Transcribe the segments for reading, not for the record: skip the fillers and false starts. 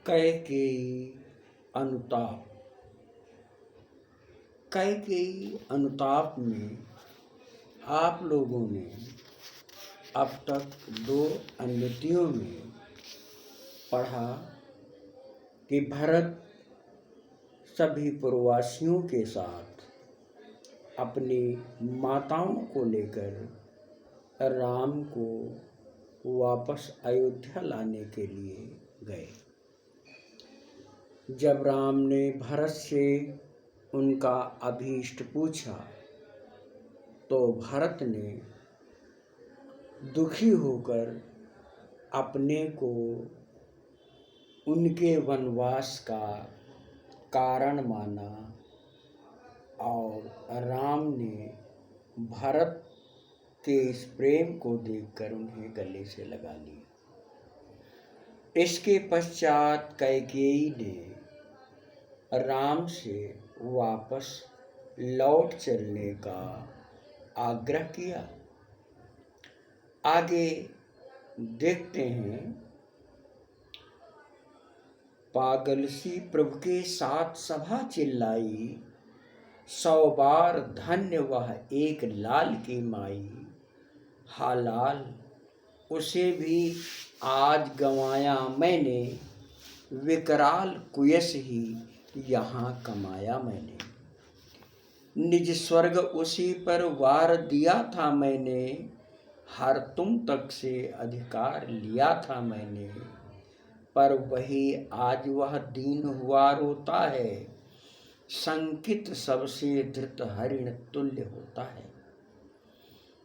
कैकेयी अनुताप। कैकेयी अनुताप में आप लोगों ने अब तक 2 अनुतियों में पढ़ा कि भरत सभी पूर्ववासियों के साथ अपनी माताओं को लेकर राम को वापस अयोध्या लाने के लिए गए। जब राम ने भरत से उनका अभीष्ट पूछा तो भरत ने दुखी होकर अपने को उनके वनवास का कारण माना और राम ने भरत के इस प्रेम को देखकर उन्हें गले से लगा लिया। इसके पश्चात कैकेयी ने राम से वापस लौट चलने का आग्रह किया। आगे देखते हैं। पागल सी प्रभु के साथ सभा चिल्लाई, 100 बार धन्य वह एक लाल की माई। हा लाल उसे भी आज गंवाया मैंने, विकराल कुयस ही यहाँ कमाया मैंने। निज स्वर्ग उसी पर वार दिया था मैंने, हर तुम तक से अधिकार लिया था मैंने। पर वही आज वह दीन हुआ रोता है, संकित सबसे धृत हरिण तुल्य होता है।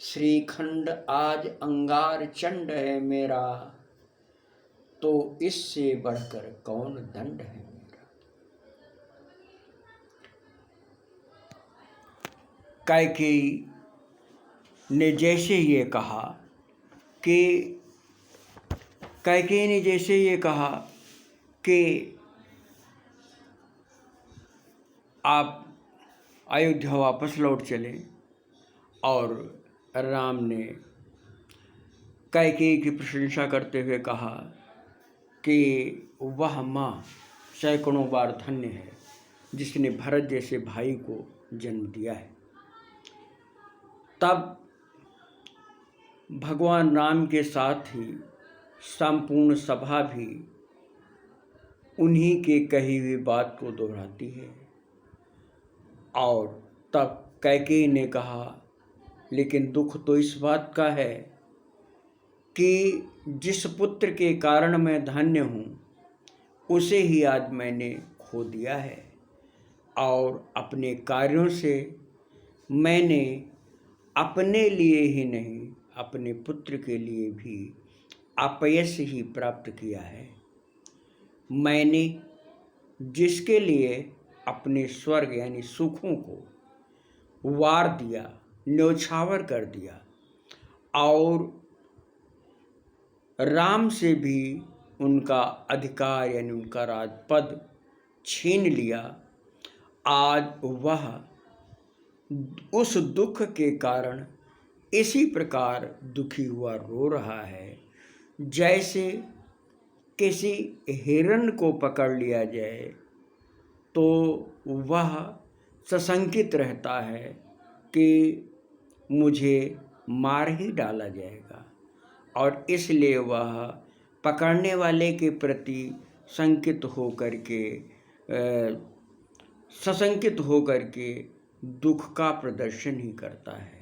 श्रीखंड आज अंगार चंड है मेरा, तो इससे बढ़कर कौन दंड है मेरा। कैकेयी ने जैसे ये कहा कि आप अयोध्या वापस लौट चले, और राम ने कैकेयी की प्रशंसा करते हुए कहा कि वह माँ सैकड़ों बार धन्य है जिसने भरत जैसे भाई को जन्म दिया है। तब भगवान राम के साथ ही संपूर्ण सभा भी उन्हीं के कही हुई बात को दोहराती है। और तब कैकेयी ने कहा, लेकिन दुख तो इस बात का है कि जिस पुत्र के कारण मैं धन्य हूँ उसे ही आज मैंने खो दिया है, और अपने कार्यों से मैंने अपने लिए ही नहीं अपने पुत्र के लिए भी अपयश ही प्राप्त किया है। मैंने जिसके लिए अपने स्वर्ग यानी सुखों को वार दिया, न्योछावर कर दिया, और राम से भी उनका अधिकार यानी उनका राजपद छीन लिया, आज वह उस दुख के कारण इसी प्रकार दुखी हुआ रो रहा है, जैसे किसी हिरण को पकड़ लिया जाए तो वह सशंकित रहता है कि मुझे मार ही डाला जाएगा, और इसलिए वह पकड़ने वाले के प्रति सशंकित होकर के दुख का प्रदर्शन ही करता है।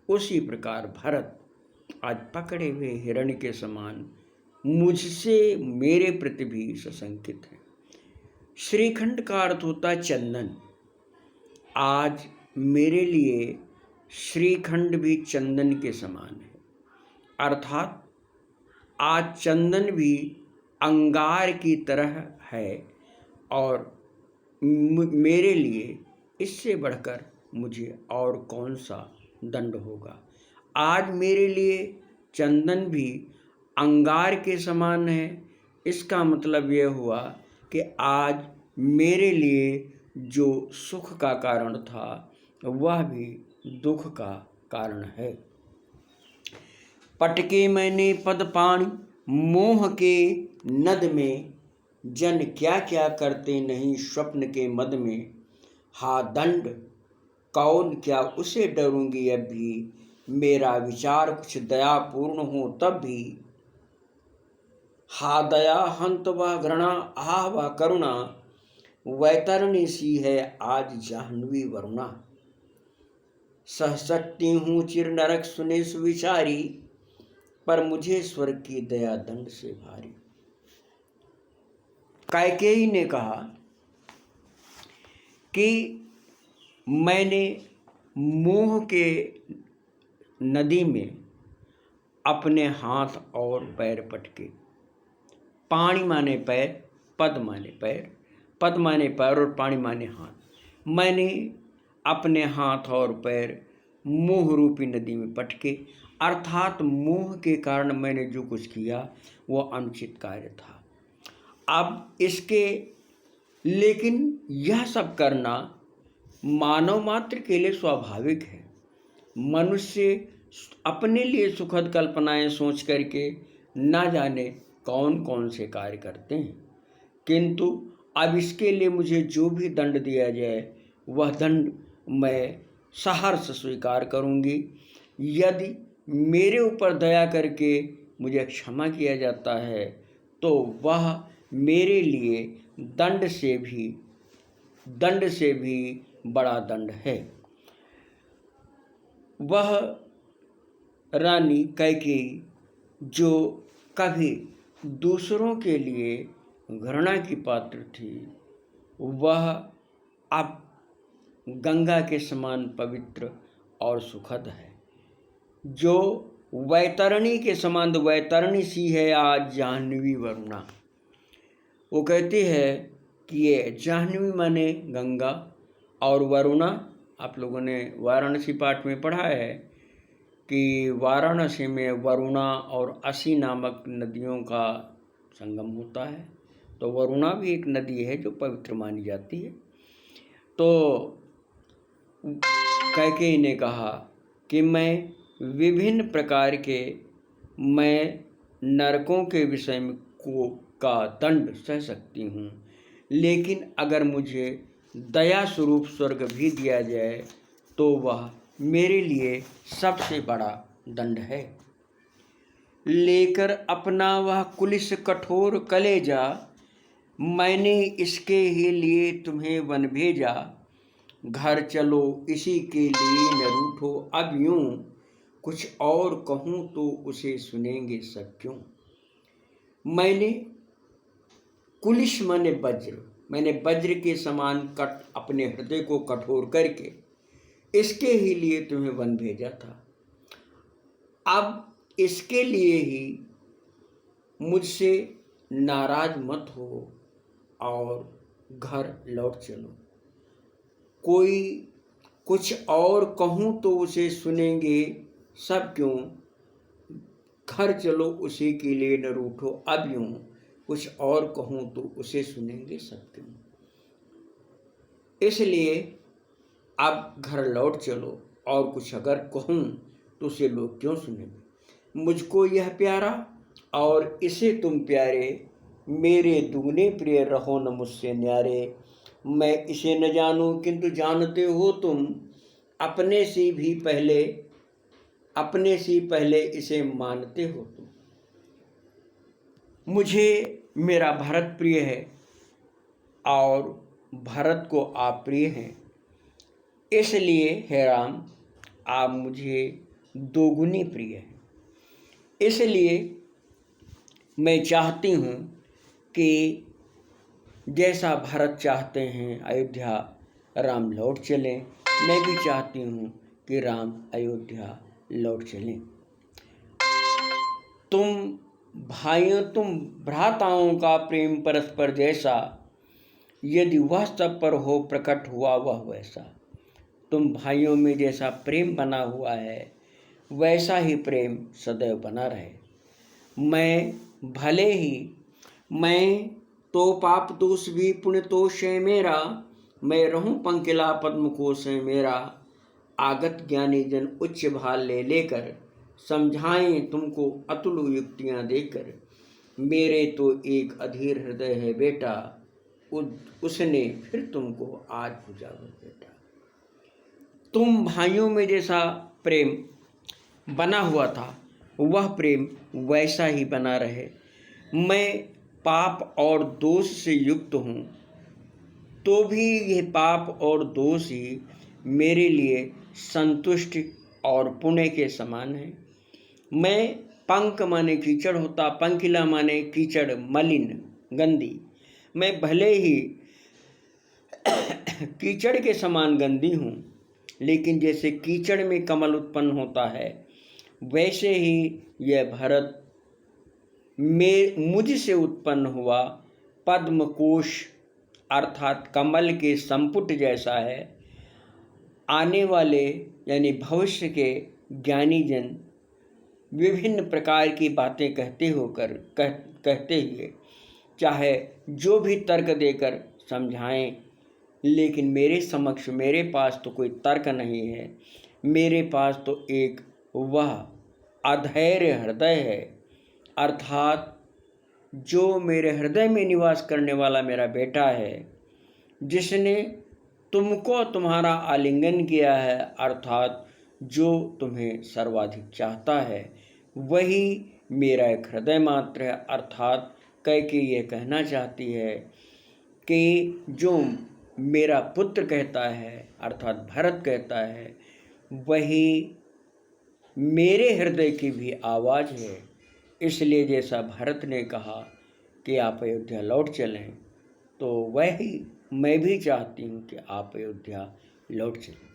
उसी प्रकार भरत आज पकड़े हुए हिरण के समान मुझसे मेरे प्रति भी सशंकित है। श्रीखंड का अर्थ होता है चंदन। आज मेरे लिए श्रीखंड भी चंदन के समान है, अर्थात आज चंदन भी अंगार की तरह है, और मेरे लिए इससे बढ़कर मुझे और कौन सा दंड होगा। आज मेरे लिए चंदन भी अंगार के समान है। इसका मतलब यह हुआ कि आज मेरे लिए जो सुख का कारण था वह भी दुख का कारण है। पटके मैंने पद पानी मोह के नद में, जन क्या क्या करते नहीं स्वप्न के मद में, हा दंड कौन क्या उसे डरूंगी अब भी, मेरा विचार कुछ दयापूर्ण हो तब भी, हा दया हंत व घृणा आह व करुणा, वैतरणी सी है आज जाह्नवी वरुणा, सह सकती हूँ चिर नरक सुने सुविचारी, पर मुझे स्वर्ग की दया दंड से भारी। कैकेयी ने कहा कि मैंने मोह के नदी में अपने हाथ और पैर पटके, पाणी माने पैर, पद माने पैर, पद माने पैर और पाणी माने हाथ, मैंने अपने हाथ और पैर मोह रूपी नदी में पटके, अर्थात मोह के कारण मैंने जो कुछ किया वो अनुचित कार्य था। अब इसके लेकिन यह सब करना मानव मात्र के लिए स्वाभाविक है। मनुष्य अपने लिए सुखद कल्पनाएं सोच करके न जाने कौन कौन से कार्य करते हैं, किंतु अब इसके लिए मुझे जो भी दंड दिया जाए वह दंड मैं सहर्ष स्वीकार करूंगी। यदि मेरे ऊपर दया करके मुझे क्षमा किया जाता है तो वह मेरे लिए दंड से भी बड़ा दंड है। वह रानी कैकेयी जो कभी दूसरों के लिए घृणा की पात्र थी, वह अब गंगा के समान पवित्र और सुखद है। जो वैतरणी के समान वैतरणी सी है आज जाह्नवी वरुणा। वो कहती है कि ये जाह्नवी माने गंगा और वरुणा, आप लोगों ने वाराणसी पाठ में पढ़ा है कि वाराणसी में वरुणा और असी नामक नदियों का संगम होता है, तो वरुणा भी एक नदी है जो पवित्र मानी जाती है। तो कैकेयी ने कहा कि मैं विभिन्न प्रकार के नरकों के विषय में का दंड सह सकती हूँ, लेकिन अगर मुझे दया स्वरूप स्वर्ग भी दिया जाए तो वह मेरे लिए सबसे बड़ा दंड है। लेकर अपना वह कुलिस कठोर कलेजा, मैंने इसके ही लिए तुम्हें वन भेजा, घर चलो इसी के लिए न रूठो अब यूं, कुछ और कहूँ तो उसे सुनेंगे सब क्यों। मैंने कुलिश माने वज्र, मैंने वज्र के समान अपने हृदय को कठोर करके इसके ही लिए तुम्हें वन भेजा था। अब इसके लिए ही मुझसे नाराज मत हो और घर लौट चलो। कोई कुछ और कहूँ तो उसे सुनेंगे सब क्यों, घर चलो उसी के लिए न रूठो अब यूं, कुछ और कहूँ तो उसे सुनेंगे सब क्यों। इसलिए अब घर लौट चलो और कुछ अगर कहूँ तो उसे लोग क्यों सुनेंगे। मुझको यह प्यारा और इसे तुम प्यारे, मेरे दुगने प्रिय रहो न मुझसे न्यारे। मैं इसे न जानूं किंतु जानते हो तुम, अपने से पहले इसे मानते हो तुम। मुझे मेरा भरत प्रिय है और भरत को आप प्रिय हैं, इसलिए हे राम आप मुझे दोगुनी प्रिय हैं। इसलिए मैं चाहती हूँ कि जैसा भरत चाहते हैं अयोध्या राम लौट चलें, मैं भी चाहती हूँ कि राम अयोध्या लौट चलें। तुम भाइयों, तुम भ्राताओं का प्रेम परस्पर जैसा, यदि वह सब पर हो प्रकट हुआ वह वैसा। तुम भाइयों में जैसा प्रेम बना हुआ है वैसा ही प्रेम सदैव बना रहे। मैं तो पाप दोष भी पुण्य दोष है मेरा, मैं रहूं पंकिला पद्म कोश है मेरा। आगत ज्ञानी जन उच्च भाल ले लेकर, समझाएं तुमको अतुल युक्तियां देकर। मेरे तो एक अधीर हृदय है बेटा, उसने फिर तुमको आज पूजा बेटा। तुम भाइयों में जैसा प्रेम बना हुआ था वह प्रेम वैसा ही बना रहे। मैं पाप और दोष से युक्त हूँ तो भी ये पाप और दोष ही मेरे लिए संतुष्टि और पुण्य के समान है। मैं पंक माने कीचड़ होता, पंकिला माने कीचड़, मलिन, गंदी। मैं भले ही कीचड़ के समान गंदी हूँ, लेकिन जैसे कीचड़ में कमल उत्पन्न होता है वैसे ही यह भरत में मुझसे उत्पन्न हुआ पद्मकोश अर्थात कमल के संपुट जैसा है। आने वाले यानी भविष्य के ज्ञानी जन विभिन्न प्रकार की बातें कहते हुए चाहे जो भी तर्क देकर समझाएं, लेकिन मेरे समक्ष मेरे पास तो कोई तर्क नहीं है। मेरे पास तो एक वह अधैर्य हृदय है, अर्थात जो मेरे हृदय में निवास करने वाला मेरा बेटा है, जिसने तुमको तुम्हारा आलिंगन किया है, अर्थात जो तुम्हें सर्वाधिक चाहता है, वही मेरा एक हृदय मात्र है। अर्थात कैकेयी ये कहना चाहती है कि जो मेरा पुत्र कहता है अर्थात भरत कहता है, वही मेरे हृदय की भी आवाज़ है। इसलिए जैसा भरत ने कहा कि आप अयोध्या लौट चलें, तो वही मैं भी चाहती हूँ कि आप अयोध्या लौट चलें।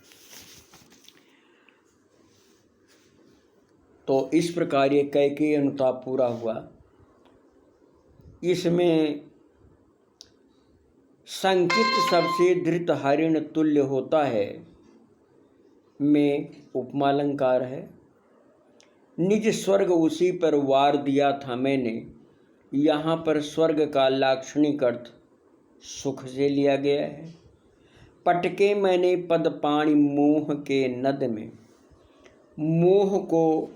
तो इस प्रकार ये कैकेयी अनुताप पूरा हुआ। इसमें संकित सबसे धृत हरिण तुल्य होता है में उपमालंकार है। निज स्वर्ग उसी पर वार दिया था मैंने, यहाँ पर स्वर्ग का लाक्षणिक अर्थ सुख से लिया गया है। पटके मैंने पद पाणी मोह के नद में, मोह को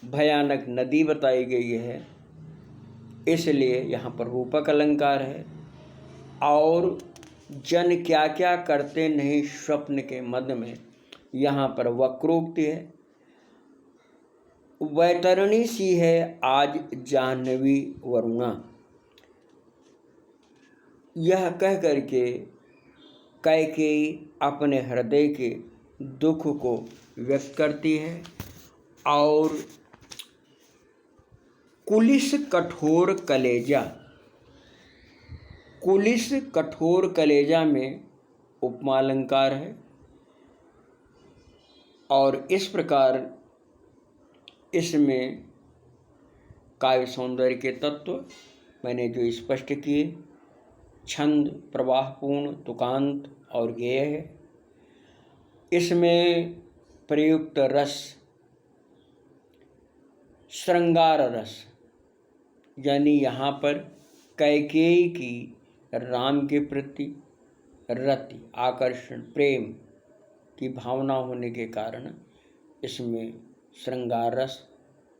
भयानक नदी बताई गई है, इसलिए यहाँ पर रूपक अलंकार है। और जन क्या क्या करते नहीं स्वप्न के मद में, यहाँ पर वक्रोक्ति है। वैतरणी सी है आज जाह्नवी वरुणा, यह कह करके कैकेयी अपने हृदय के दुख को व्यक्त करती है। और कुलिस कठोर कलेजा, कुलिस कठोर कलेजा में उपमालंकार है। और इस प्रकार इसमें काव्य सौंदर्य के तत्व मैंने जो स्पष्ट किए, छंद प्रवाहपूर्ण, तुकांत और गेय है। इसमें प्रयुक्त रस श्रृंगार रस, यानी यहाँ पर कैकेयी की राम के प्रति रति, आकर्षण, प्रेम की भावना होने के कारण इसमें श्रृंगार रस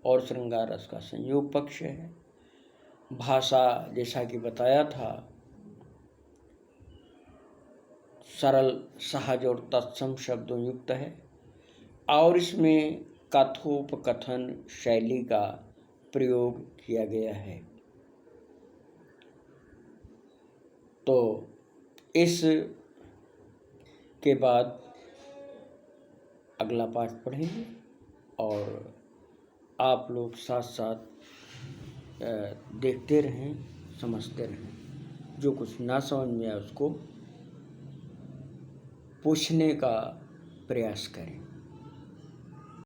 और श्रृंगार रस का संयोग पक्ष है। भाषा जैसा कि बताया था सरल, सहज और तत्सम शब्दों युक्त है। और इसमें कथोपकथन शैली का प्रयोग किया गया है। तो इस के बाद अगला पाठ पढ़ेंगे और आप लोग साथ साथ देखते रहें, समझते रहें। जो कुछ ना समझ में आए उसको पूछने का प्रयास करें।